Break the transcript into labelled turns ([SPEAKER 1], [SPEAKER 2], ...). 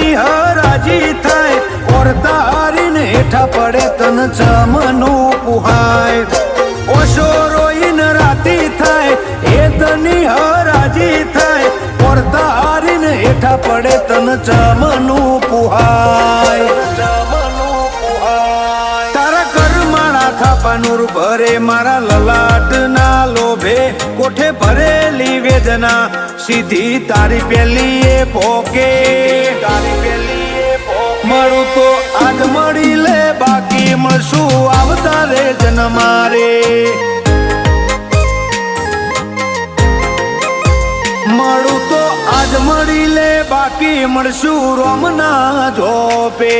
[SPEAKER 1] તની હરાજી થાય ઓરતા હારીને હેઠા પડે તન ચમનું પુહાય ઓશો રોઈને રાતી થાય એ તની હરાજી થાય ઓરતા હારીને હેઠા પડે તન ચમનું પુહાય તારા કરમાળા થાપાનુર ભરે મારા લલાટ ના લોભે કોઠે ભરેલી વેદના સીધી તારી પેલી એ પોકે મળું તો આજ મળી લે બાકી મળશું આવતા રે જન્મારે મળું તો આજ મળી લે બાકી મળશું રોમના ઝોપે